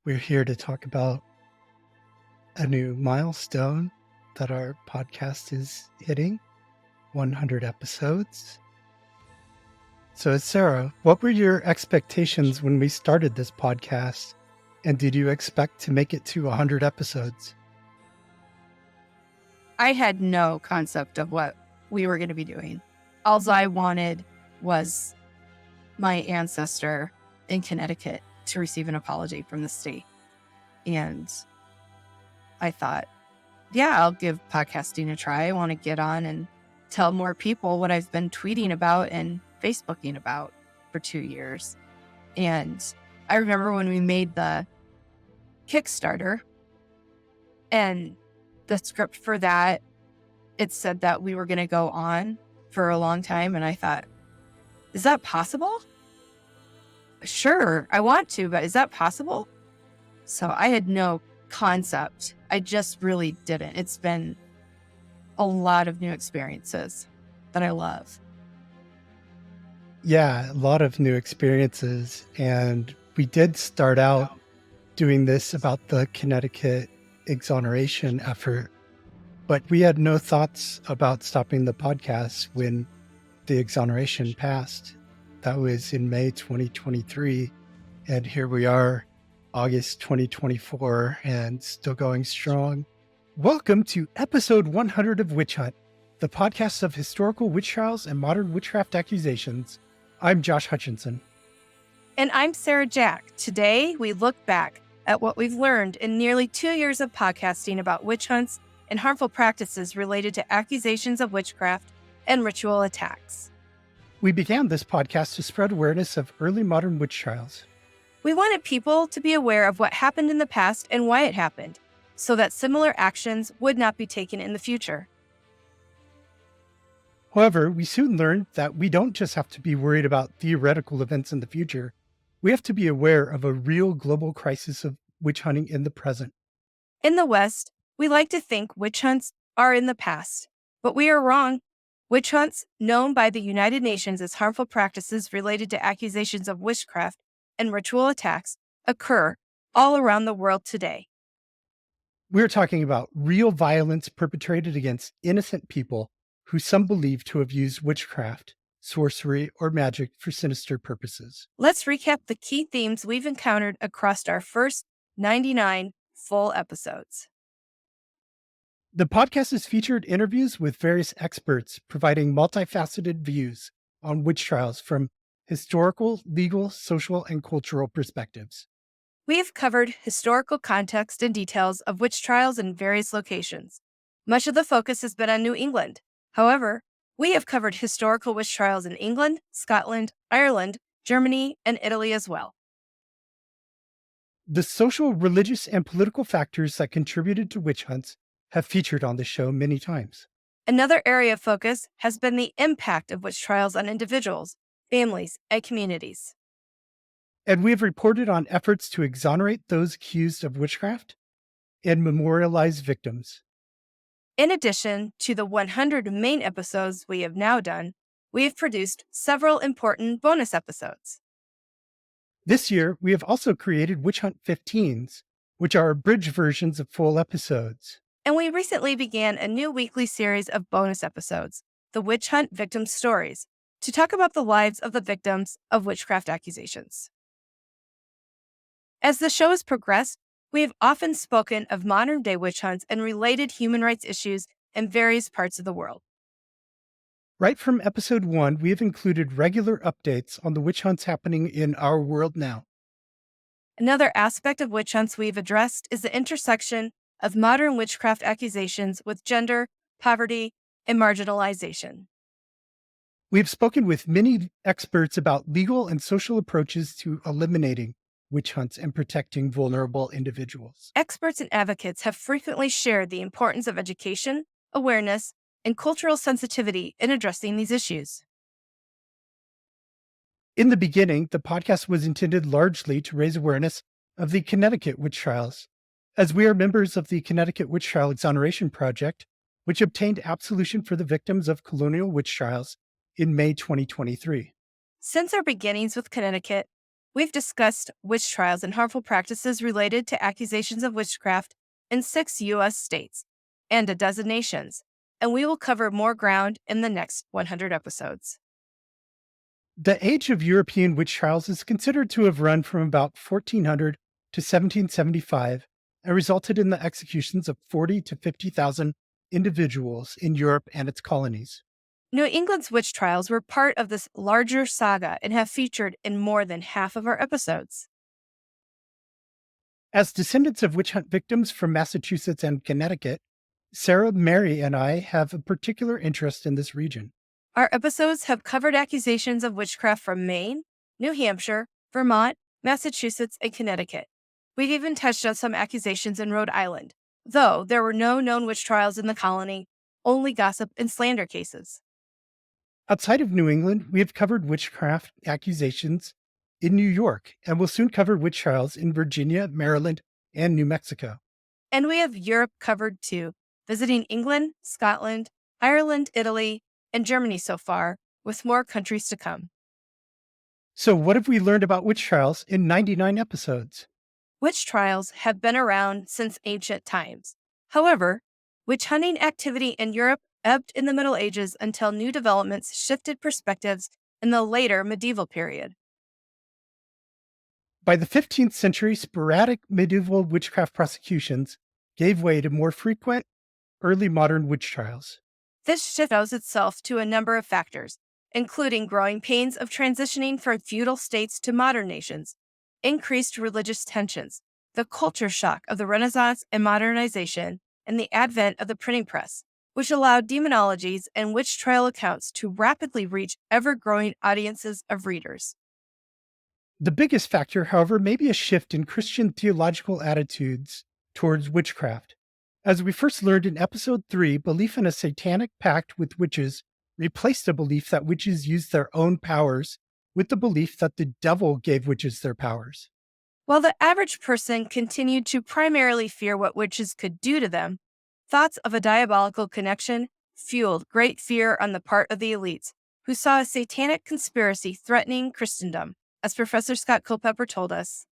We're here to talk about a new milestone that our podcast is hitting 100 episodes. So, Sarah, what were your expectations when we started this podcast? And did you expect to make it to 100 episodes? I had no concept of what we were going to be doing. All I wanted was my ancestor in Connecticut to receive an apology from the state. And I thought, yeah, I'll give podcasting a try. I want to get on and tell more people what I've been tweeting about and Facebooking about for 2 years. And I remember when we made the Kickstarter and the script for that, it said that we were going to go on for a long time. And I thought, is that possible? Sure, I want to, but is that possible? So I had no concept. I just really didn't. It's been a lot of new experiences that I love. Yeah, a lot of new experiences. And we did start out doing this about the Connecticut exoneration effort, but we had no thoughts about stopping the podcast when the exoneration passed. That was in May 2023. And here we are, August 2024, and still going strong. Welcome to episode 100 of Witch Hunt, the podcast of historical witch trials and modern witchcraft accusations. I'm Josh Hutchinson. And I'm Sarah Jack. Today, we look back at what we've learned in nearly 2 years of podcasting about witch hunts and harmful practices related to accusations of witchcraft and ritual attacks. We began this podcast to spread awareness of early modern witch trials. We wanted people to be aware of what happened in the past and why it happened, so that similar actions would not be taken in the future. However, we soon learned that we don't just have to be worried about theoretical events in the future. We have to be aware of a real global crisis of witch hunting in the present. In the West, we like to think witch hunts are in the past, but we are wrong. Witch hunts, known by the United Nations as harmful practices related to accusations of witchcraft and ritual attacks, occur all around the world today. We're talking about real violence perpetrated against innocent people who some believe to have used witchcraft, sorcery, or magic for sinister purposes. Let's recap the key themes we've encountered across our first 99 full episodes. The podcast has featured interviews with various experts providing multifaceted views on witch trials from historical, legal, social, and cultural perspectives. We have covered historical context and details of witch trials in various locations. Much of the focus has been on New England. However, we have covered historical witch trials in England, Scotland, Ireland, Germany, and Italy as well. The social, religious, and political factors that contributed to witch hunts have featured on the show many times. Another area of focus has been the impact of witch trials on individuals, families, and communities. And we have reported on efforts to exonerate those accused of witchcraft and memorialize victims. In addition to the 100 main episodes we have now done, we have produced several important bonus episodes. This year, we have also created Witch Hunt 15s, which are abridged versions of full episodes. And we recently began a new weekly series of bonus episodes, the Witch Hunt Victim Stories, to talk about the lives of the victims of witchcraft accusations. As the show has progressed, we have often spoken of modern-day witch hunts and related human rights issues in various parts of the world. Right from episode 1, we have included regular updates on the witch hunts happening in our world now. Another aspect of witch hunts we've addressed is the intersection of modern witchcraft accusations with gender, poverty, and marginalization. We have spoken with many experts about legal and social approaches to eliminating witch hunts and protecting vulnerable individuals. Experts and advocates have frequently shared the importance of education, awareness, and cultural sensitivity in addressing these issues. In the beginning, the podcast was intended largely to raise awareness of the Connecticut witch trials, as we are members of the Connecticut Witch Trial Exoneration Project, which obtained absolution for the victims of colonial witch trials in May 2023. Since our beginnings with Connecticut, We've discussed witch trials and harmful practices related to accusations of witchcraft in 6 U.S. states and a dozen nations, and we will cover more ground in the next 100 episodes. The age of European witch trials is considered to have run from about 1400 to 1775 and resulted in the executions of 40 to 50,000 individuals in Europe and its colonies. New England's witch trials were part of this larger saga and have featured in more than half of our episodes. As descendants of witch hunt victims from Massachusetts and Connecticut, Sarah, Mary, and I have a particular interest in this region. Our episodes have covered accusations of witchcraft from Maine, New Hampshire, Vermont, Massachusetts, and Connecticut. We've even touched on some accusations in Rhode Island, though there were no known witch trials in the colony, only gossip and slander cases. Outside of New England, we have covered witchcraft accusations in New York and will soon cover witch trials in Virginia, Maryland, and New Mexico. And we have Europe covered too, visiting England, Scotland, Ireland, Italy, and Germany so far, with more countries to come. So, what have we learned about witch trials in 99 episodes? Witch trials have been around since ancient times. However, witch hunting activity in Europe ebbed in the Middle Ages until new developments shifted perspectives in the later medieval period. By the 15th century, sporadic medieval witchcraft prosecutions gave way to more frequent early modern witch trials. This shift owes itself to a number of factors, including growing pains of transitioning from feudal states to modern nations, increased religious tensions, the culture shock of the Renaissance and modernization, and the advent of the printing press, which allowed demonologies and witch trial accounts to rapidly reach ever-growing audiences of readers. The biggest factor, however, may be a shift in Christian theological attitudes towards witchcraft. As we first learned in episode 3, belief in a satanic pact with witches replaced a belief that witches used their own powers with the belief that the devil gave witches their powers. While the average person continued to primarily fear what witches could do to them, thoughts of a diabolical connection fueled great fear on the part of the elites, who saw a satanic conspiracy threatening Christendom, as Professor Scott Culpepper told us.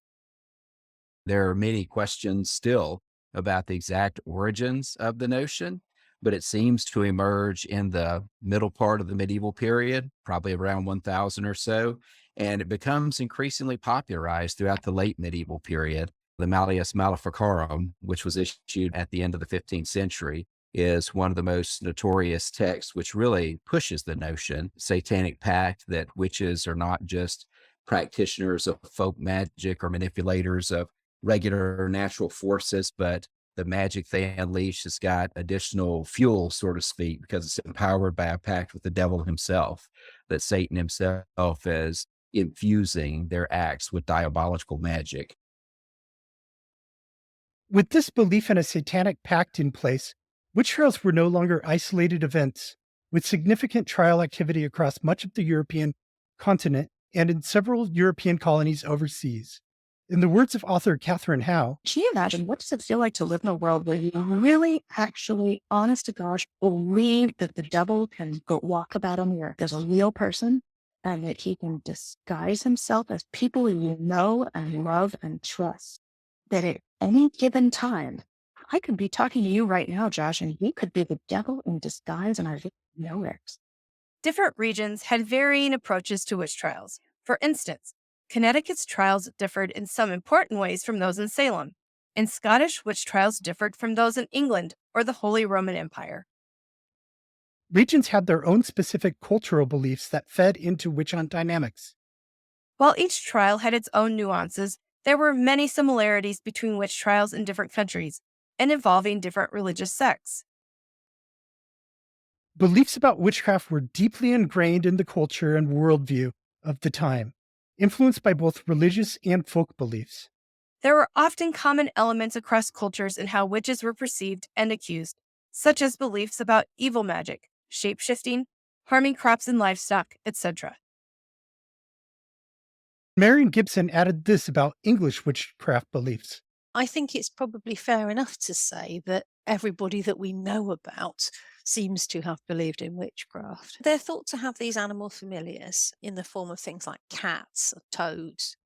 There are many questions still about the exact origins of the notion, but it seems to emerge in the middle part of the medieval period, probably around 1000 or so, and it becomes increasingly popularized throughout the late medieval period. The Malleus Maleficarum, which was issued at the end of the 15th century, is one of the most notorious texts, which really pushes the notion, satanic pact, that witches are not just practitioners of folk magic or manipulators of regular natural forces, but the magic they unleash has got additional fuel, so to speak, because it's empowered by a pact with the devil himself, that Satan himself is infusing their acts with diabolical magic. With this belief in a satanic pact in place, witch trials were no longer isolated events, with significant trial activity across much of the European continent and in several European colonies overseas. In the words of author Catherine Howe, can you imagine what does it feel like to live in a world where you really actually, honest to gosh, believe that the devil can go walk about on the earth as a real person and that he can disguise himself as people you know and love and trust? That at any given time, I could be talking to you right now, Josh, and you could be the devil in disguise and I didn't know it. Different regions had varying approaches to witch trials. For instance, Connecticut's trials differed in some important ways from those in Salem, and Scottish witch trials differed from those in England or the Holy Roman Empire. regions had their own specific cultural beliefs that fed into witch hunt dynamics. While each trial had its own nuances, there were many similarities between witch trials in different countries and involving different religious sects. Beliefs about witchcraft were deeply ingrained in the culture and worldview of the time, influenced by both religious and folk beliefs. There were often common elements across cultures in how witches were perceived and accused, such as beliefs about evil magic, shape-shifting, harming crops and livestock, etc. Marion Gibson added this about English witchcraft beliefs. I think it's probably fair enough to say that everybody that we know about seems to have believed in witchcraft. They're thought to have these animal familiars in the form of things like cats or toads.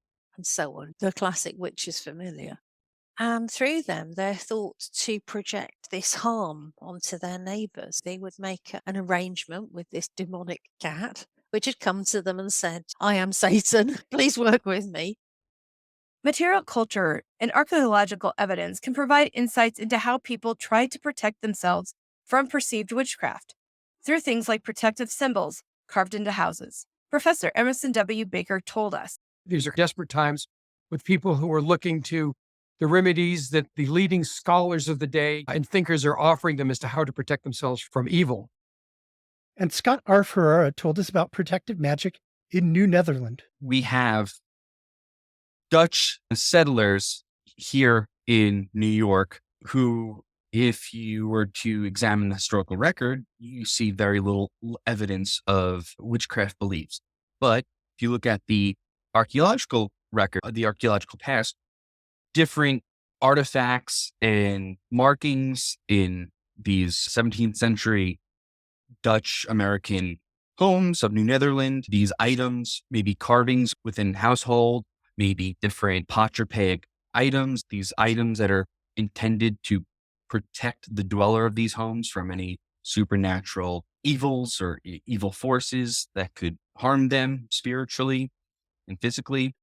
and so on. The classic witch is familiar. And through them, they're thought to project this harm onto their neighbours. They would make an arrangement with this demonic cat, which had come to them and said, I am Satan, please work with me. Material culture and archaeological evidence can provide insights into how people tried to protect themselves from perceived witchcraft through things like protective symbols carved into houses. Professor Emerson W. Baker told us, these are desperate times with people who are looking to the remedies that the leading scholars of the day and thinkers are offering them as to how to protect themselves from evil. And Scott R. Ferrara told us about protective magic in New Netherland. We have Dutch settlers here in New York who, if you were to examine the historical record, you see very little evidence of witchcraft beliefs. But if you look at the archaeological record, the archaeological past, different artifacts and markings in these 17th century Dutch American homes of New Netherland, these items, maybe carvings within household, maybe different patrapaic items, these items that are intended to protect the dweller of these homes from any supernatural evils or evil forces that could harm them spiritually and physically.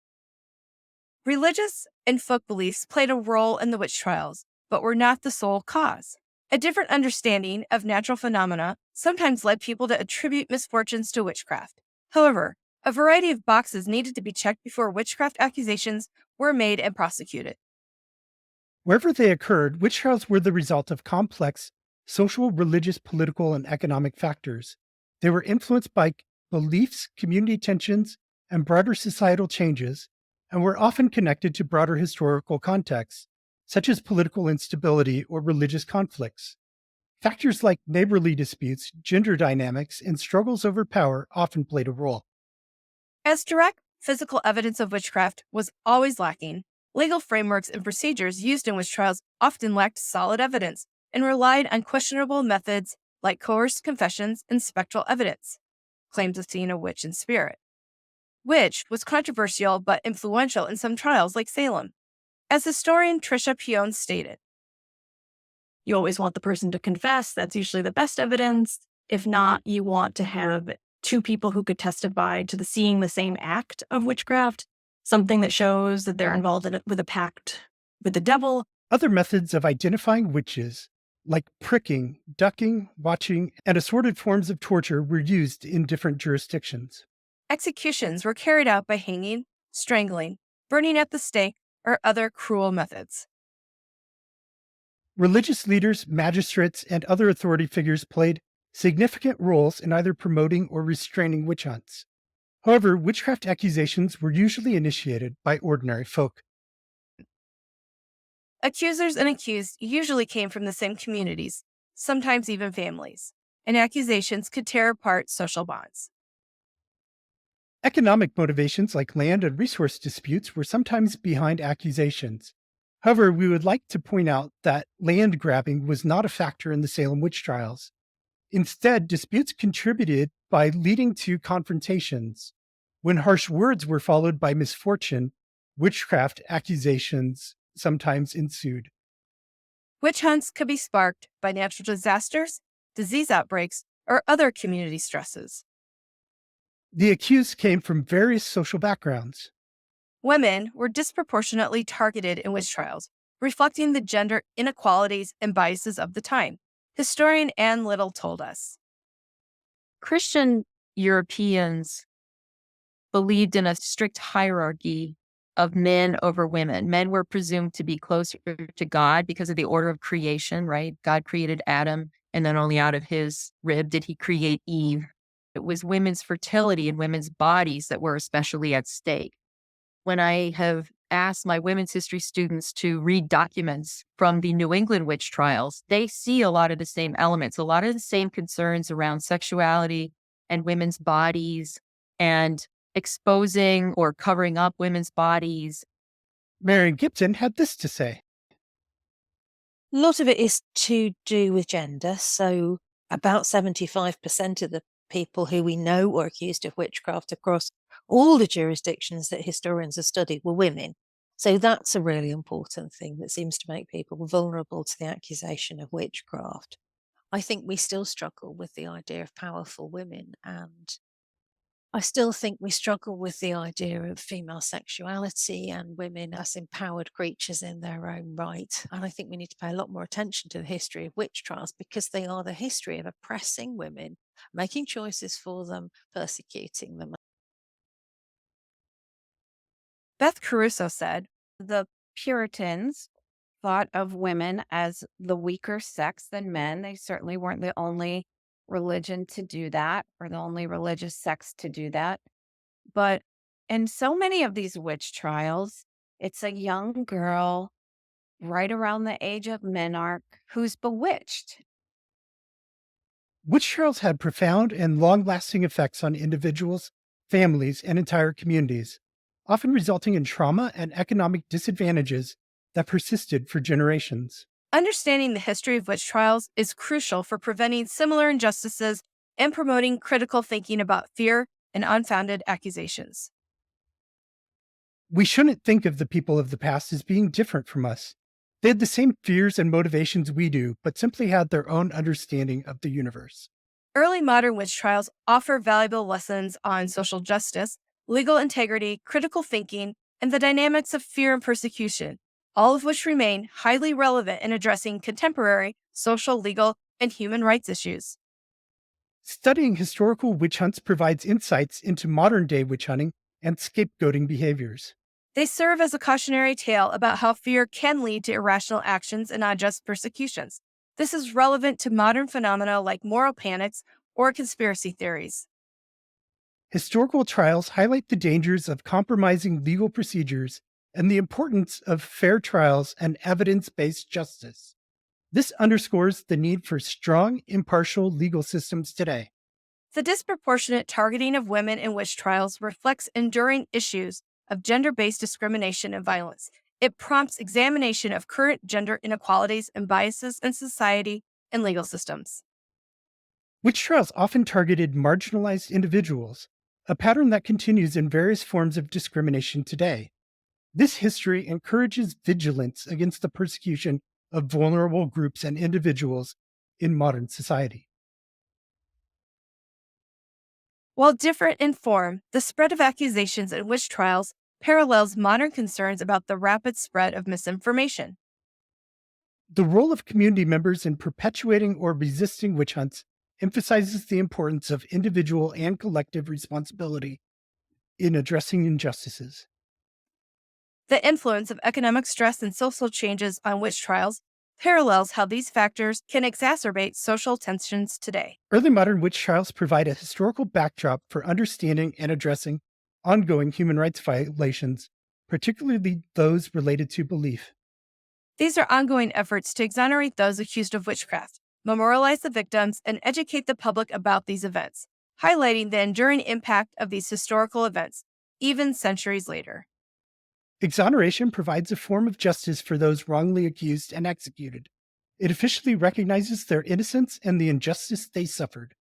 religious and folk beliefs played a role in the witch trials, but were not the sole cause. A different understanding of natural phenomena sometimes led people to attribute misfortunes to witchcraft. However, a variety of boxes needed to be checked before witchcraft accusations were made and prosecuted. Wherever they occurred, witch trials were the result of complex social, religious, political, and economic factors. They were influenced by beliefs, community tensions, and broader societal changes, and were often connected to broader historical contexts, such as political instability or religious conflicts. Factors like neighborly disputes, gender dynamics, and struggles over power often played a role. As direct physical evidence of witchcraft was always lacking, legal frameworks and procedures used in witch trials often lacked solid evidence and relied on questionable methods like coerced confessions and spectral evidence, claims of seeing a witch in spirit, which was controversial but influential in some trials like Salem. As historian Tricia Pion stated, You always want the person to confess. That's usually the best evidence. If not, you want to have two people who could testify to the seeing the same act of witchcraft, something that shows that they're involved in it with a pact with the devil. Other methods of identifying witches, like pricking, ducking, watching, and assorted forms of torture, were used in different jurisdictions. executions were carried out by hanging, strangling, burning at the stake, or other cruel methods. Religious leaders, magistrates, and other authority figures played significant roles in either promoting or restraining witch hunts. However, witchcraft accusations were usually initiated by ordinary folk. Accusers and accused usually came from the same communities, sometimes even families, and accusations could tear apart social bonds. Economic motivations like land and resource disputes were sometimes behind accusations. However, we would like to point out that land grabbing was not a factor in the Salem witch trials. Instead, disputes contributed by leading to confrontations. When harsh words were followed by misfortune, witchcraft accusations sometimes ensued. Witch hunts could be sparked by natural disasters, disease outbreaks, or other community stresses. The accused came from various social backgrounds. Women were disproportionately targeted in witch trials, reflecting the gender inequalities and biases of the time. Historian Anne Little told us, Christian Europeans believed in a strict hierarchy of men over women. Men were presumed to be closer to God because of the order of creation, right? God created Adam, and then only out of his rib did he create Eve. It was women's fertility and women's bodies that were especially at stake. When I have asked my women's history students to read documents from the New England witch trials, they see a lot of the same elements, a lot of the same concerns around sexuality and women's bodies and exposing or covering up women's bodies. Marion Gibson had this to say. A lot of it is to do with gender. So about 75% of the people who we know were accused of witchcraft across All the jurisdictions that historians have studied were women. So that's a really important thing that seems to make people vulnerable to the accusation of witchcraft. I think we still struggle with the idea of powerful women, and I still think we struggle with the idea of female sexuality and women as empowered creatures in their own right. And I think we need to pay a lot more attention to the history of witch trials, because they are the history of oppressing women, making choices for them, persecuting them. Beth Caruso said, the Puritans thought of women as the weaker sex than men. They certainly weren't the only religion to do that, or the only religious sects to do that. But in so many of these witch trials, it's a young girl right around the age of menarche who's bewitched. Witch trials had profound and long lasting effects on individuals, families, and entire communities, often resulting in trauma and economic disadvantages that persisted for generations. Understanding the history of witch trials is crucial for preventing similar injustices and promoting critical thinking about fear and unfounded accusations. We shouldn't think of the people of the past as being different from us. They had the same fears and motivations we do, but simply had their own understanding of the universe. Early modern witch trials offer valuable lessons on social justice, legal integrity, critical thinking, and the dynamics of fear and persecution, all of which remain highly relevant in addressing contemporary social, legal, and human rights issues. Studying historical witch hunts provides insights into modern day witch hunting and scapegoating behaviors. They serve as a cautionary tale about how fear can lead to irrational actions and unjust persecutions. This is relevant to modern phenomena like moral panics or conspiracy theories. Historical trials highlight the dangers of compromising legal procedures and the importance of fair trials and evidence based justice. This underscores the need for strong, impartial legal systems today. The disproportionate targeting of women in witch trials reflects enduring issues of gender-based discrimination and violence. It prompts examination of current gender inequalities and biases in society and legal systems. Witch trials often targeted marginalized individuals, a pattern that continues in various forms of discrimination today. This history encourages vigilance against the persecution of vulnerable groups and individuals in modern society. While different in form, the spread of accusations in witch trials parallels modern concerns about the rapid spread of misinformation. The role of community members in perpetuating or resisting witch hunts emphasizes the importance of individual and collective responsibility in addressing injustices. The influence of economic stress and social changes on witch trials parallels how these factors can exacerbate social tensions today. Early modern witch trials provide a historical backdrop for understanding and addressing ongoing human rights violations, particularly those related to belief. These are ongoing efforts to exonerate those accused of witchcraft, memorialize the victims, and educate the public about these events, highlighting the enduring impact of these historical events, even centuries later. Exoneration provides a form of justice for those wrongly accused and executed. It officially recognizes their innocence and the injustice they suffered.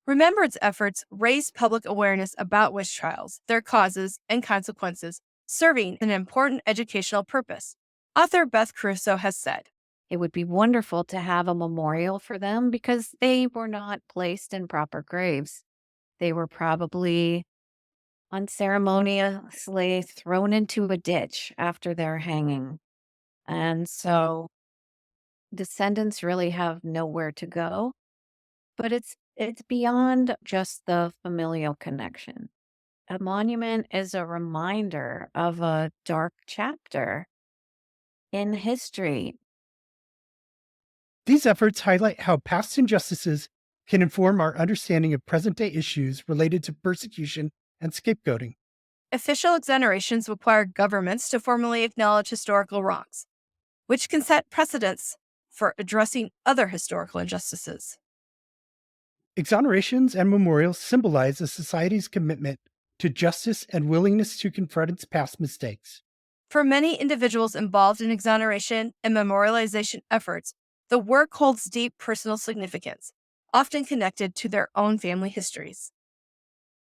Remembrance efforts raise public awareness about witch trials, their causes, and consequences, serving an important educational purpose. Author Beth Caruso has said, It would be wonderful to have a memorial for them because they were not placed in proper graves. They were probably unceremoniously thrown into a ditch after their hanging. And so descendants really have nowhere to go. But it's beyond just the familial connection. A monument is a reminder of a dark chapter in history. These efforts highlight how past injustices can inform our understanding of present day issues related to persecution and scapegoating. Official exonerations require governments to formally acknowledge historical wrongs, which can set precedents for addressing other historical injustices. Exonerations and memorials symbolize a society's commitment to justice and willingness to confront its past mistakes. For many individuals involved in exoneration and memorialization efforts, the work holds deep personal significance, often connected to their own family histories.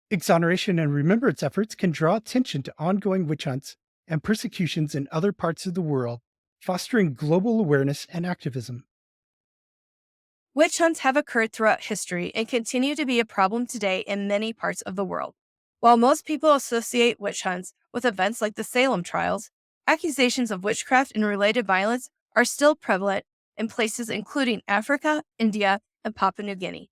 Exoneration and remembrance efforts can draw attention to ongoing witch hunts and persecutions in other parts of the world, fostering global awareness and activism. Witch hunts have occurred throughout history and continue to be a problem today in many parts of the world. While most people associate witch hunts with events like the Salem trials, accusations of witchcraft and related violence are still prevalent in places including Africa, India, and Papua New Guinea.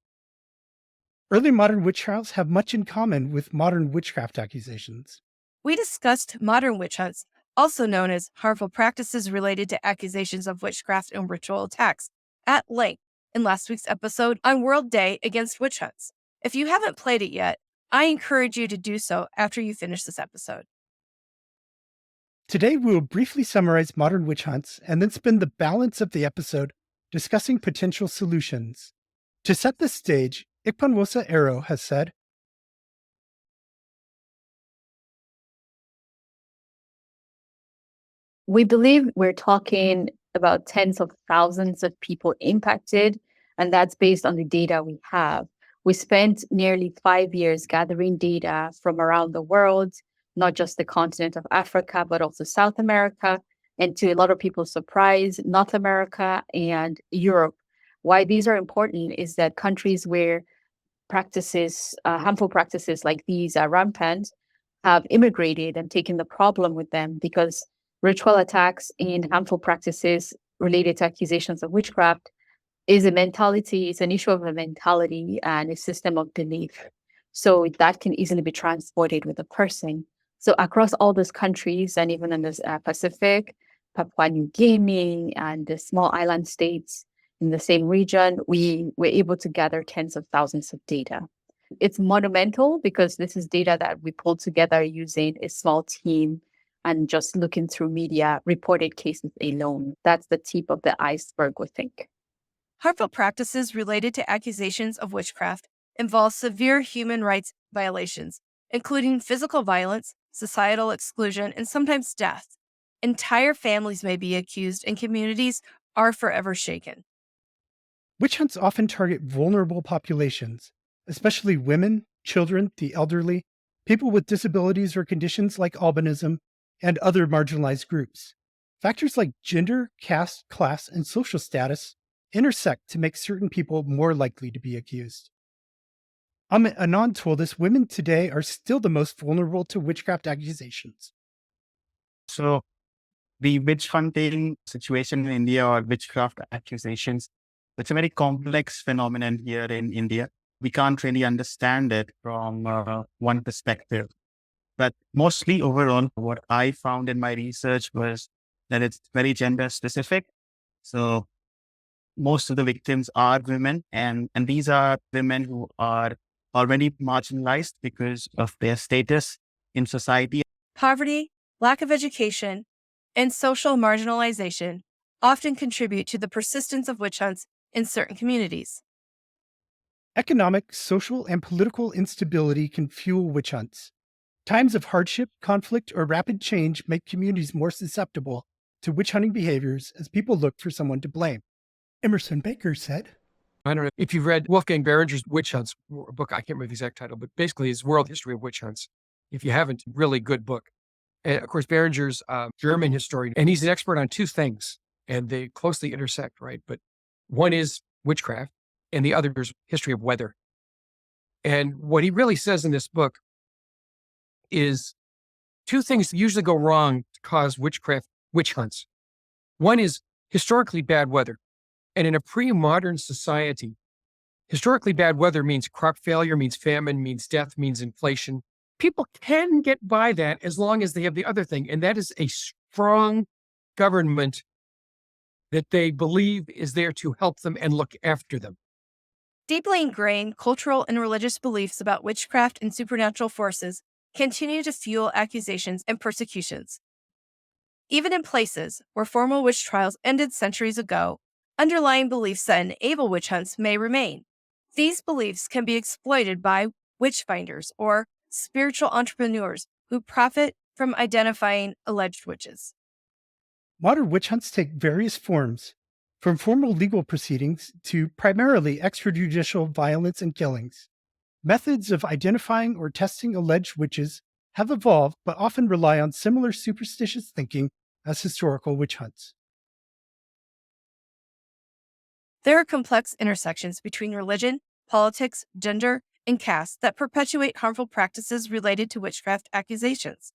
Early modern witch trials have much in common with modern witchcraft accusations. We discussed modern witch hunts, also known as harmful practices related to accusations of witchcraft and ritual attacks, at length in last week's episode on World Day Against Witch Hunts. If you haven't played it yet, I encourage you to do so after you finish this episode. Today, we will briefly summarize modern witch hunts and then spend the balance of the episode discussing potential solutions. To set the stage, Ikpanwosa Arrow has said, We believe we're talking about tens of thousands of people impacted, and that's based on the data we have. We spent nearly 5 years gathering data from around the world, not just the continent of Africa, but also South America, and to a lot of people's surprise, North America and Europe. Why these are important is that countries where harmful practices like these are rampant, have immigrated and taken the problem with them, because ritual attacks and harmful practices related to accusations of witchcraft is a mentality, it's an issue of a mentality and a system of belief. So that can easily be transported with a person. So across all those countries, and even in the Pacific, Papua New Guinea, and the small island states in the same region, we were able to gather tens of thousands of data. It's monumental because this is data that we pulled together using a small team and just looking through media reported cases alone. That's the tip of the iceberg, we think. Harmful practices related to accusations of witchcraft involve severe human rights violations, including physical violence, societal exclusion, and sometimes death. Entire families may be accused, and communities are forever shaken. witch hunts often target vulnerable populations, especially women, children, the elderly, people with disabilities or conditions like albinism, and other marginalized groups. Factors like gender, caste, class, and social status intersect to make certain people more likely to be accused. Amit Anand told us women today are still the most vulnerable to witchcraft accusations. So the witch hunting situation in India, or witchcraft accusations, it's a very complex phenomenon here in India. We can't really understand it from one perspective. But mostly overall, what I found in my research was that it's very gender specific. So most of the victims are women, and these are women who are already marginalized because of their status in society. Poverty, lack of education, and social marginalization often contribute to the persistence of witch hunts in certain communities. Economic, social, and political instability can fuel witch hunts. Times of hardship, conflict, or rapid change make communities more susceptible to witch hunting behaviors as people look for someone to blame. Emerson Baker said, I don't know if you've read Wolfgang Behringer's Witch Hunts book. I can't remember the exact title, but basically his World History of Witch Hunts. If you haven't, really good book. And of course, Behringer's German historian, and he's an expert on two things, and they closely intersect, right? But one is witchcraft, and the other is history of weather. And what he really says in this book is two things that usually go wrong to cause witch hunts. One is historically bad weather. And in a pre-modern society, historically bad weather means crop failure, means famine, means death, means inflation. People can get by that as long as they have the other thing. And that is a strong government that they believe is there to help them and look after them. Deeply ingrained cultural and religious beliefs about witchcraft and supernatural forces continue to fuel accusations and persecutions. Even in places where formal witch trials ended centuries ago, underlying beliefs that enable witch hunts may remain. These beliefs can be exploited by witch finders or spiritual entrepreneurs who profit from identifying alleged witches. Modern witch hunts take various forms, from formal legal proceedings to primarily extrajudicial violence and killings. Methods of identifying or testing alleged witches have evolved, but often rely on similar superstitious thinking as historical witch hunts. There are complex intersections between religion, politics, gender, and caste that perpetuate harmful practices related to witchcraft accusations.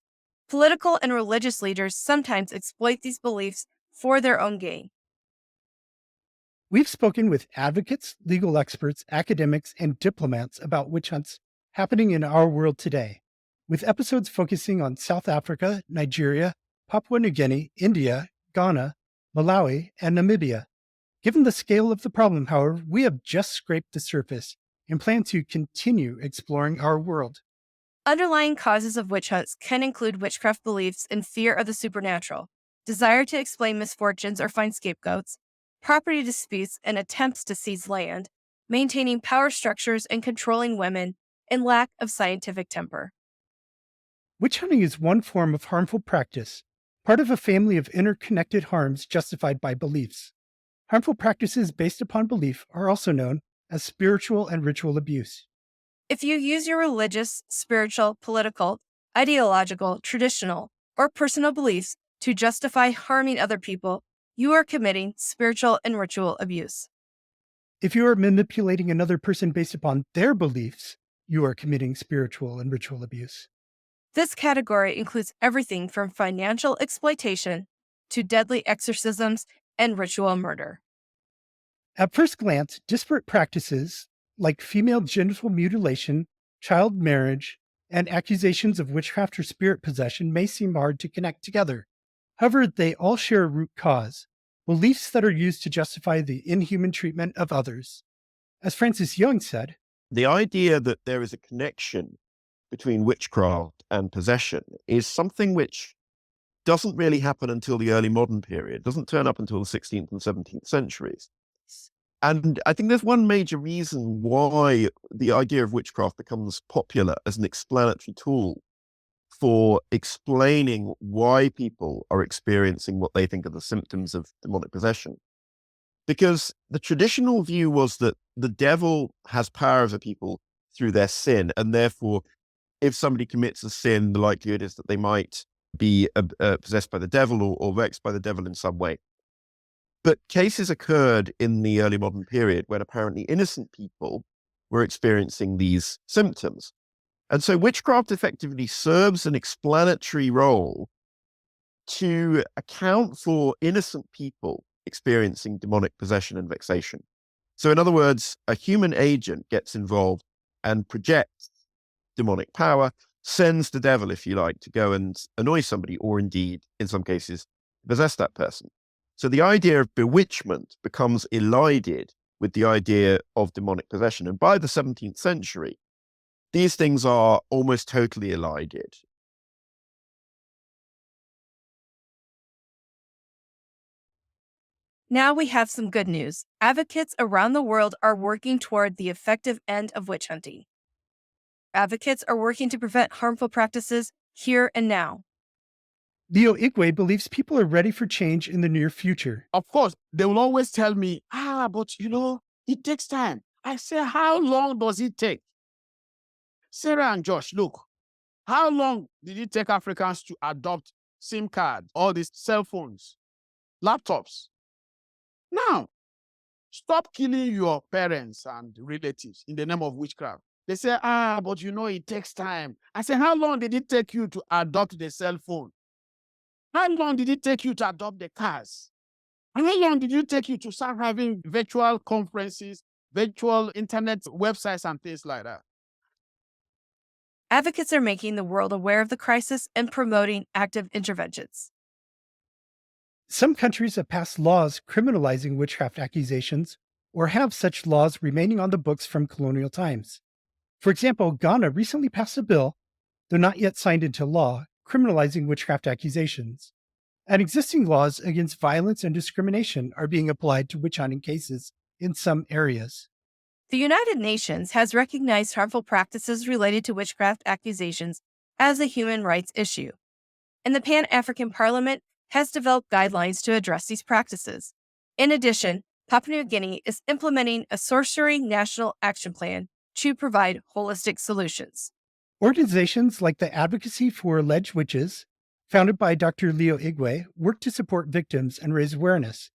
Political and religious leaders sometimes exploit these beliefs for their own gain. We've spoken with advocates, legal experts, academics, and diplomats about witch hunts happening in our world today, with episodes focusing on South Africa, Nigeria, Papua New Guinea, India, Ghana, Malawi, and Namibia. Given the scale of the problem, however, we have just scraped the surface and plan to continue exploring our world. Underlying causes of witch hunts can include witchcraft beliefs and fear of the supernatural, desire to explain misfortunes or find scapegoats, property disputes and attempts to seize land, maintaining power structures and controlling women, and lack of scientific temper. Witch hunting is one form of harmful practice, part of a family of interconnected harms justified by beliefs. Harmful practices based upon belief are also known as spiritual and ritual abuse. If you use your religious, spiritual, political, ideological, traditional, or personal beliefs to justify harming other people, you are committing spiritual and ritual abuse. If you are manipulating another person based upon their beliefs, you are committing spiritual and ritual abuse. This category includes everything from financial exploitation to deadly exorcisms and ritual murder. At first glance, disparate practices like female genital mutilation, child marriage, and accusations of witchcraft or spirit possession may seem hard to connect together. However, they all share a root cause, beliefs that are used to justify the inhuman treatment of others. As Francis Young said, the idea that there is a connection between witchcraft and possession is something which doesn't really happen until the early modern period, doesn't turn up until the 16th and 17th centuries. And I think there's one major reason why the idea of witchcraft becomes popular as an explanatory tool for explaining why people are experiencing what they think are the symptoms of demonic possession. Because the traditional view was that the devil has power over people through their sin, and therefore, if somebody commits a sin, the likelihood is that they might be possessed by the devil or vexed by the devil in some way. But cases occurred in the early modern period when apparently innocent people were experiencing these symptoms. And so witchcraft effectively serves an explanatory role to account for innocent people experiencing demonic possession and vexation. So in other words, a human agent gets involved and projects demonic power, sends the devil, if you like, to go and annoy somebody, or indeed, in some cases, possess that person. So the idea of bewitchment becomes elided with the idea of demonic possession. And by the 17th century, these things are almost totally elided. Now we have some good news. Advocates around the world are working toward the effective end of witch hunting. Advocates are working to prevent harmful practices here and now. Leo Igwe believes people are ready for change in the near future. Of course, they will always tell me, but it takes time. I say, how long does it take? Sarah and Josh, look, how long did it take Africans to adopt SIM cards, all these cell phones, laptops? Now, stop killing your parents and relatives in the name of witchcraft. They say, but it takes time. I say, how long did it take you to adopt the cell phone? How long did it take you to adopt the cars? And how long did it take you to start having virtual conferences, virtual internet websites, and things like that? Advocates are making the world aware of the crisis and promoting active interventions. Some countries have passed laws criminalizing witchcraft accusations or have such laws remaining on the books from colonial times. For example, Ghana recently passed a bill, though not yet signed into law, criminalizing witchcraft accusations. And existing laws against violence and discrimination are being applied to witch hunting cases in some areas. The United Nations has recognized harmful practices related to witchcraft accusations as a human rights issue, and the Pan-African Parliament has developed guidelines to address these practices. In addition, Papua New Guinea is implementing a sorcery national action plan to provide holistic solutions. Organizations like the Advocacy for Alleged Witches, founded by Dr. Leo Igwe, work to support victims and raise awareness,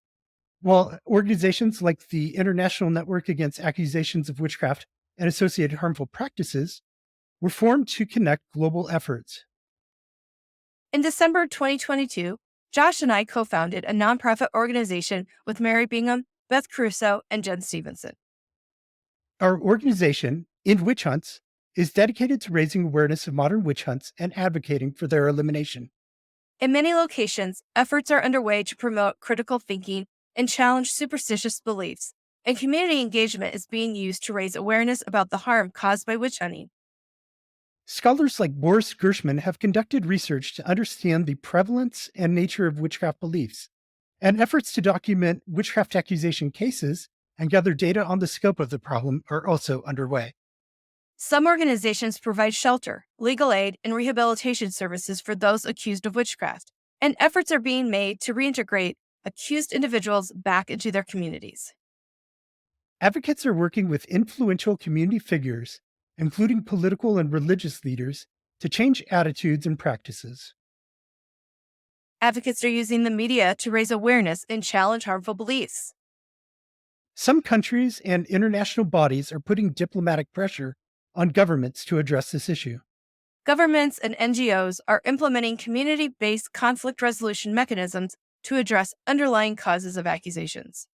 while organizations like the International Network Against Accusations of Witchcraft and Associated Harmful Practices were formed to connect global efforts. In December 2022, Josh and I co-founded a nonprofit organization with Mary Bingham, Beth Crusoe, and Jen Stevenson. Our organization, End Witch Hunts, is dedicated to raising awareness of modern witch hunts and advocating for their elimination. In many locations, efforts are underway to promote critical thinking and challenge superstitious beliefs, and community engagement is being used to raise awareness about the harm caused by witch hunting. Scholars like Boris Gershman have conducted research to understand the prevalence and nature of witchcraft beliefs, and efforts to document witchcraft accusation cases and gather data on the scope of the problem are also underway. Some organizations provide shelter, legal aid, and rehabilitation services for those accused of witchcraft, and efforts are being made to reintegrate accused individuals back into their communities. Advocates are working with influential community figures, including political and religious leaders, to change attitudes and practices. Advocates are using the media to raise awareness and challenge harmful beliefs. Some countries and international bodies are putting diplomatic pressure on governments to address this issue. Governments and NGOs are implementing community-based conflict resolution mechanisms to address underlying causes of accusations.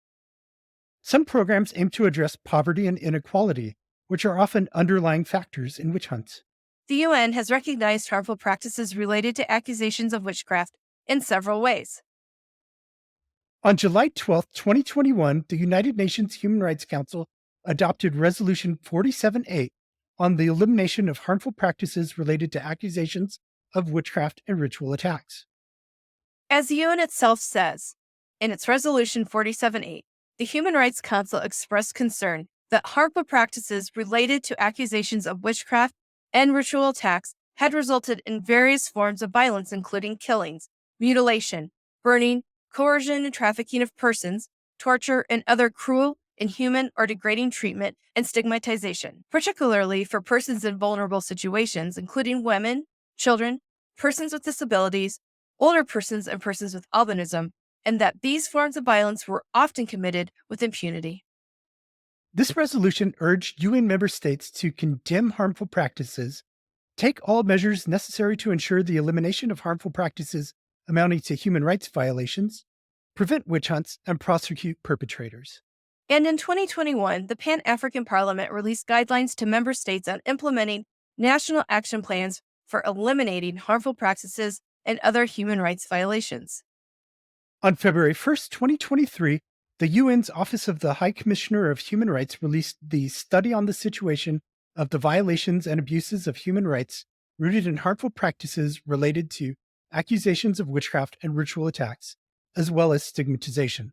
Some programs aim to address poverty and inequality, which are often underlying factors in witch hunts. The UN has recognized harmful practices related to accusations of witchcraft in several ways. On July 12, 2021, the United Nations Human Rights Council adopted Resolution 47.8 on the elimination of harmful practices related to accusations of witchcraft and ritual attacks. As the UN itself says, in its Resolution 47.8, the Human Rights Council expressed concern that harmful practices related to accusations of witchcraft and ritual attacks had resulted in various forms of violence, including killings, mutilation, burning, coercion and trafficking of persons, torture, and other cruel, inhuman, or degrading treatment and stigmatization, particularly for persons in vulnerable situations, including women, children, persons with disabilities, older persons, and persons with albinism, and that these forms of violence were often committed with impunity. This resolution urged UN member states to condemn harmful practices, take all measures necessary to ensure the elimination of harmful practices amounting to human rights violations, prevent witch hunts, and prosecute perpetrators. And in 2021, the Pan-African Parliament released guidelines to member states on implementing national action plans for eliminating harmful practices and other human rights violations. On February 1st, 2023, the UN's Office of the High Commissioner of Human Rights released the Study on the Situation of the Violations and Abuses of Human Rights Rooted in Harmful Practices Related to Accusations of Witchcraft and Ritual Attacks, as well as Stigmatization.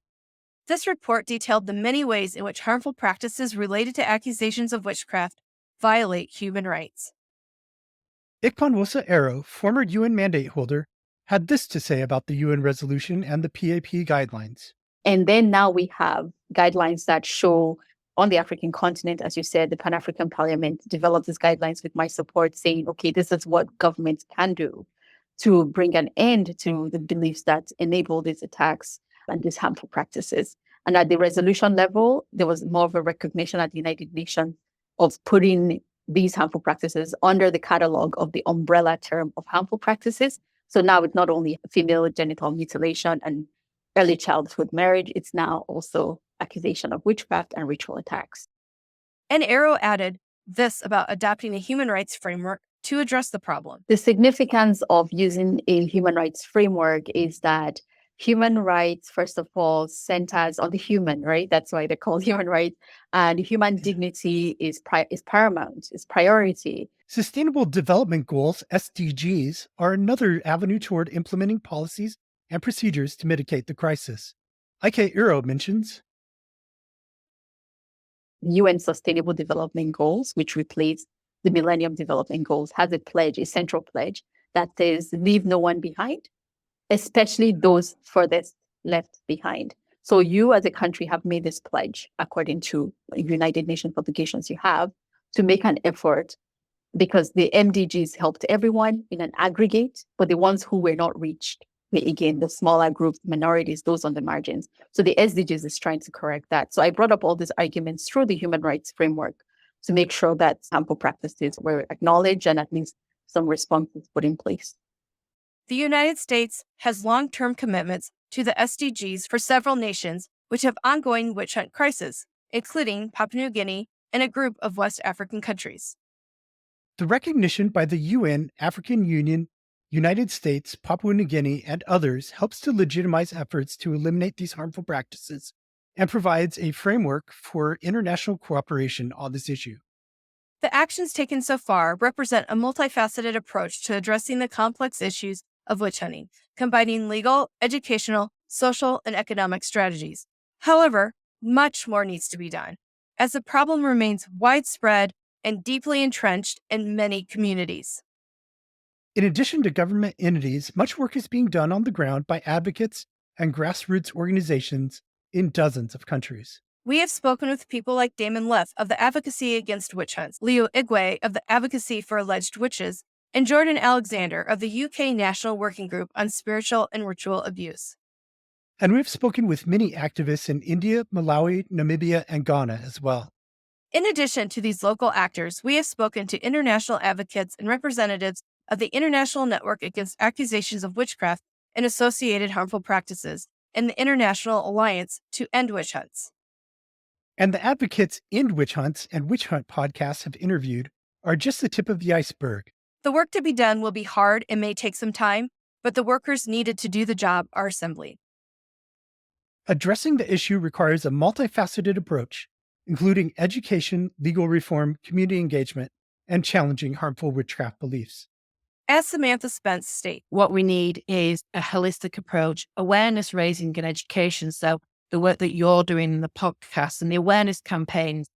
This report detailed the many ways in which harmful practices related to accusations of witchcraft violate human rights. Ikpanwosa Arrow, former UN mandate holder, had this to say about the UN resolution and the PAP guidelines. And then now we have guidelines that show on the African continent, as you said, the Pan-African Parliament developed these guidelines with my support saying, okay, this is what governments can do to bring an end to the beliefs that enable these attacks and these harmful practices. And at the resolution level, there was more of a recognition at the United Nations of putting these harmful practices under the catalog of the umbrella term of harmful practices. So now it's not only female genital mutilation and early childhood marriage, it's now also accusation of witchcraft and ritual attacks. And Arrow added this about adopting a human rights framework to address the problem. The significance of using a human rights framework is that human rights, first of all, centers on the human, right? That's why they're called human rights. And human dignity is paramount, is priority. Sustainable Development Goals, SDGs, are another avenue toward implementing policies and procedures to mitigate the crisis. Ike Iro mentions UN Sustainable Development Goals, which replace the Millennium Development Goals, has a pledge, a central pledge that says leave no one behind, especially those furthest left behind. So you as a country have made this pledge according to United Nations obligations you have to make an effort, because the MDGs helped everyone in an aggregate, but the ones who were not reached, the smaller groups, minorities, those on the margins. So the SDGs is trying to correct that. So I brought up all these arguments through the human rights framework to make sure that harmful practices were acknowledged and at least some responses put in place. The United States has long-term commitments to the SDGs for several nations which have ongoing witch hunt crises, including Papua New Guinea and a group of West African countries. The recognition by the UN, African Union, United States, Papua New Guinea, and others helps to legitimize efforts to eliminate these harmful practices and provides a framework for international cooperation on this issue. The actions taken so far represent a multifaceted approach to addressing the complex issues of witch hunting, combining legal, educational, social, and economic strategies. However, much more needs to be done, as the problem remains widespread and deeply entrenched in many communities. In addition to government entities, much work is being done on the ground by advocates and grassroots organizations in dozens of countries. We have spoken with people like Damon Leff of the Advocacy Against Witch Hunts, Leo Igwe of the Advocacy for Alleged Witches, and Jordan Alexander of the UK National Working Group on Spiritual and Ritual Abuse. And we've spoken with many activists in India, Malawi, Namibia, and Ghana as well. In addition to these local actors, we have spoken to international advocates and representatives of the International Network Against Accusations of Witchcraft and Associated Harmful Practices and the International Alliance to End Witch Hunts. And the advocates in Witch Hunts and Witch Hunt podcasts have interviewed are just the tip of the iceberg. The work to be done will be hard and may take some time, but the workers needed to do the job are assembling. Addressing the issue requires a multifaceted approach, including education, legal reform, community engagement, and challenging harmful witchcraft beliefs. As Samantha Spence states, What we need is a holistic approach, awareness raising and education. So the work that you're doing in the podcast and the awareness campaigns,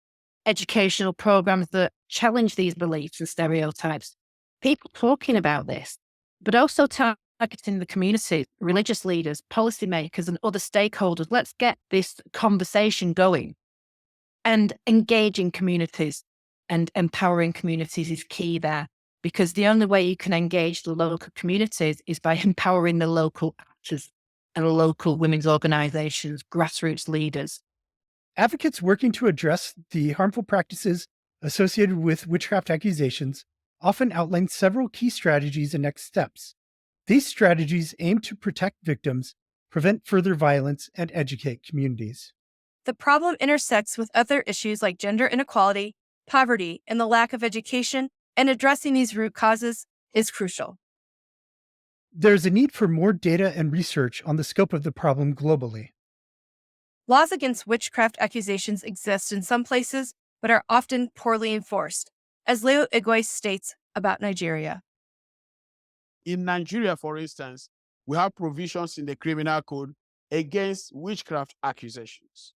educational programs that challenge these beliefs and stereotypes, people talking about this, but also targeting the community, religious leaders, policymakers, and other stakeholders. Let's get this conversation going. And engaging communities and empowering communities is key there, because the only way you can engage the local communities is by empowering the local actors and local women's organizations, grassroots leaders. Advocates working to address the harmful practices associated with witchcraft accusations often outline several key strategies and next steps. These strategies aim to protect victims, prevent further violence, and educate communities. the problem intersects with other issues like gender inequality, poverty, and the lack of education, and addressing these root causes is crucial. There's a need for more data and research on the scope of the problem globally. Laws against witchcraft accusations exist in some places, but are often poorly enforced, as Leo Igwe states about Nigeria. In Nigeria, for instance, we have provisions in the criminal code against witchcraft accusations.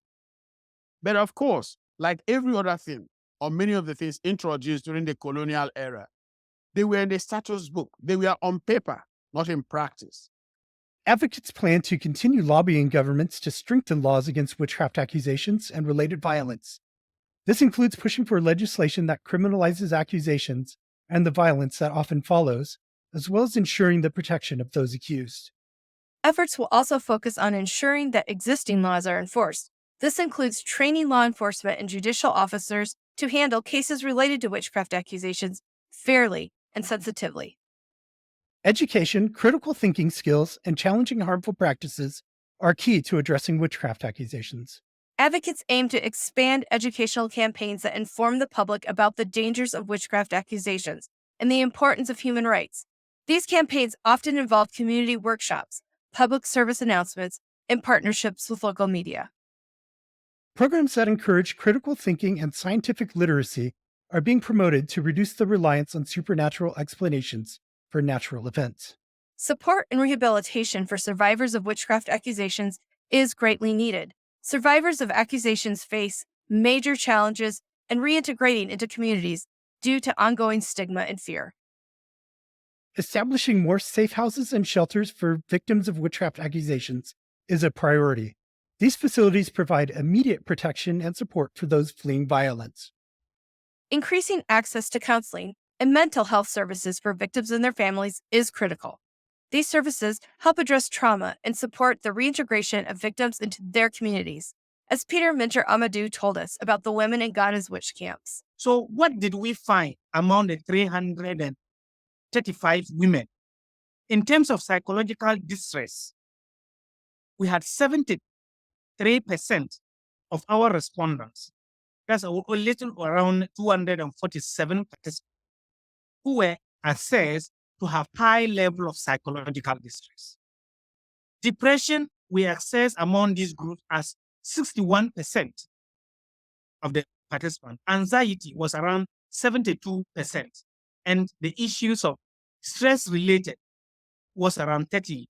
But of course, like every other thing, or many of the things introduced during the colonial era, they were in the status book. They were on paper, not in practice. Advocates plan to continue lobbying governments to strengthen laws against witchcraft accusations and related violence. This includes pushing for legislation that criminalizes accusations and the violence that often follows, as well as ensuring the protection of those accused. Efforts will also focus on ensuring that existing laws are enforced. This includes training law enforcement and judicial officers to handle cases related to witchcraft accusations fairly and sensitively. Education, critical thinking skills, and challenging harmful practices are key to addressing witchcraft accusations. Advocates aim to expand educational campaigns that inform the public about the dangers of witchcraft accusations and the importance of human rights. These campaigns often involve community workshops, public service announcements, and partnerships with local media. Programs that encourage critical thinking and scientific literacy are being promoted to reduce the reliance on supernatural explanations for natural events. Support and rehabilitation for survivors of witchcraft accusations is greatly needed. Survivors of accusations face major challenges in reintegrating into communities due to ongoing stigma and fear. Establishing more safe houses and shelters for victims of witchcraft accusations is a priority. These facilities provide immediate protection and support for those fleeing violence. Increasing access to counseling and mental health services for victims and their families is critical. These services help address trauma and support the reintegration of victims into their communities, as Peter Minter Amadou told us about the women in Ghana's witch camps. So what did we find among the 335 women? In terms of psychological distress, we had 73% of our respondents, that's a little around 247 participants, who were assessed to have high level of psychological distress. Depression, we assess among these groups as 61% of the participants. Anxiety was around 72%. And the issues of stress-related was around 38%.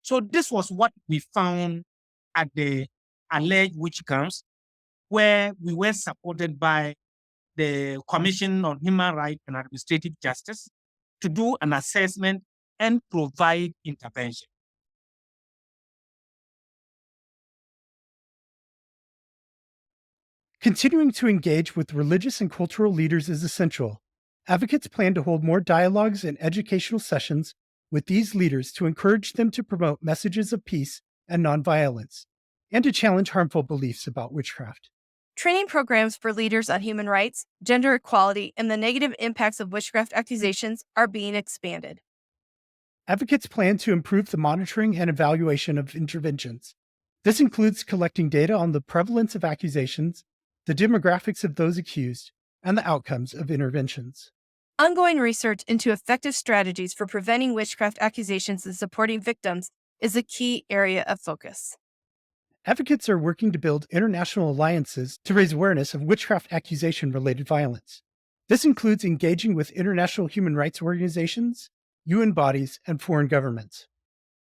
So this was what we found at the alleged witch camps, where we were supported by the Commission on Human Rights and Administrative Justice to do an assessment and provide intervention. Continuing to engage with religious and cultural leaders is essential. Advocates plan to hold more dialogues and educational sessions with these leaders to encourage them to promote messages of peace and nonviolence, and to challenge harmful beliefs about witchcraft. Training programs for leaders on human rights, gender equality, and the negative impacts of witchcraft accusations are being expanded. Advocates plan to improve the monitoring and evaluation of interventions. This includes collecting data on the prevalence of accusations, the demographics of those accused, and the outcomes of interventions. Ongoing research into effective strategies for preventing witchcraft accusations and supporting victims is a key area of focus. Advocates are working to build international alliances to raise awareness of witchcraft accusation-related violence. This includes engaging with international human rights organizations, UN bodies, and foreign governments.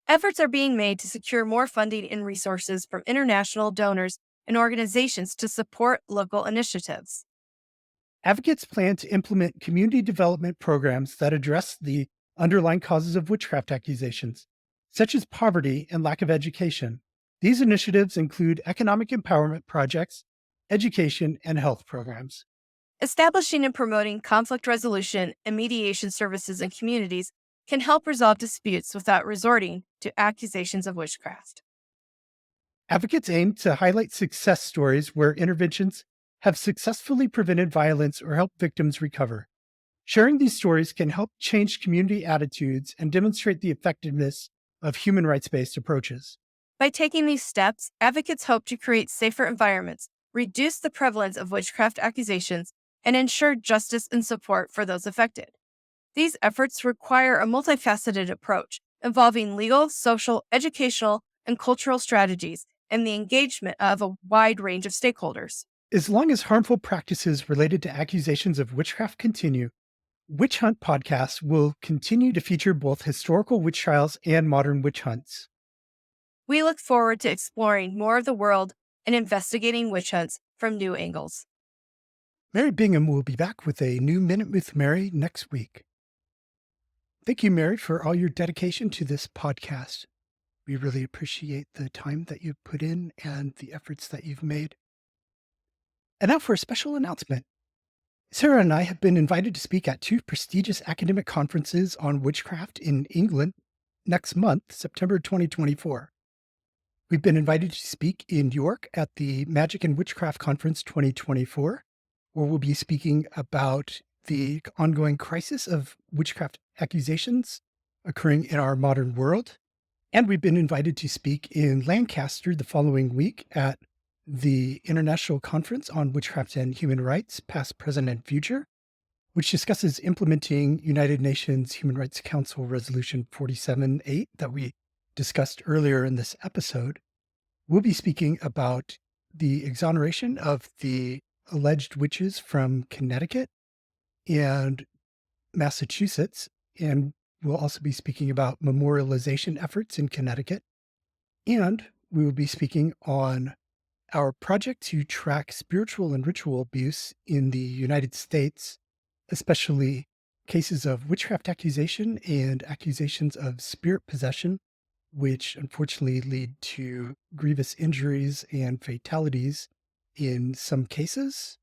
Efforts are being made to secure more funding and resources from international donors and organizations to support local initiatives. Advocates plan to implement community development programs that address the underlying causes of witchcraft accusations, such as poverty and lack of education. These initiatives include economic empowerment projects, education, and health programs. Establishing and promoting conflict resolution and mediation services in communities can help resolve disputes without resorting to accusations of witchcraft. Advocates aim to highlight success stories where interventions have successfully prevented violence or helped victims recover. Sharing these stories can help change community attitudes and demonstrate the effectiveness of human rights-based approaches. By taking these steps, advocates hope to create safer environments, reduce the prevalence of witchcraft accusations, and ensure justice and support for those affected. These efforts require a multifaceted approach involving legal, social, educational, and cultural strategies and the engagement of a wide range of stakeholders. As long as harmful practices related to accusations of witchcraft continue, Witch Hunt podcasts will continue to feature both historical witch trials and modern witch hunts. We look forward to exploring more of the world and investigating witch hunts from new angles. Mary Bingham will be back with a new Minute with Mary next week. Thank you, Mary, for all your dedication to this podcast. We really appreciate the time that you've put in and the efforts that you've made. And now for a special announcement. Sarah and I have been invited to speak at 2 prestigious academic conferences on witchcraft in England next month, September 2024. We've been invited to speak in York at the Magic and Witchcraft Conference 2024, where we'll be speaking about the ongoing crisis of witchcraft accusations occurring in our modern world. And we've been invited to speak in Lancaster the following week at the International Conference on Witchcraft and Human Rights, Past, Present, and Future, which discusses implementing United Nations Human Rights Council Resolution 47.8 that we discussed earlier in this episode. We'll be speaking about the exoneration of the alleged witches from Connecticut and Massachusetts, and we'll also be speaking about memorialization efforts in Connecticut. And we will be speaking on our project to track spiritual and ritual abuse in the United States, especially cases of witchcraft accusation and accusations of spirit possession, which unfortunately lead to grievous injuries and fatalities in some cases.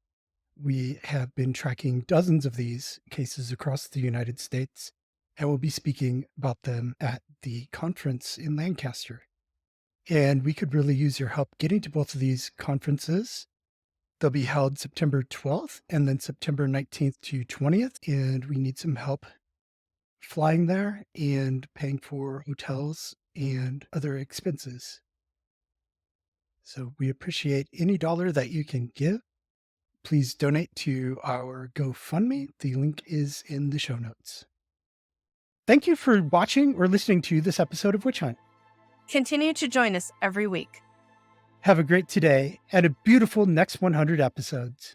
We have been tracking dozens of these cases across the United States, and we'll be speaking about them at the conference in Lancaster. And we could really use your help getting to both of these conferences. They'll be held September 12th and then September 19th to 20th. And we need some help flying there and paying for hotels and other expenses. So we appreciate any dollar that you can give. Please donate to our GoFundMe. The link is in the show notes. Thank you for watching or listening to this episode of Witch Hunt. Continue to join us every week. Have a great today and a beautiful next 100 episodes.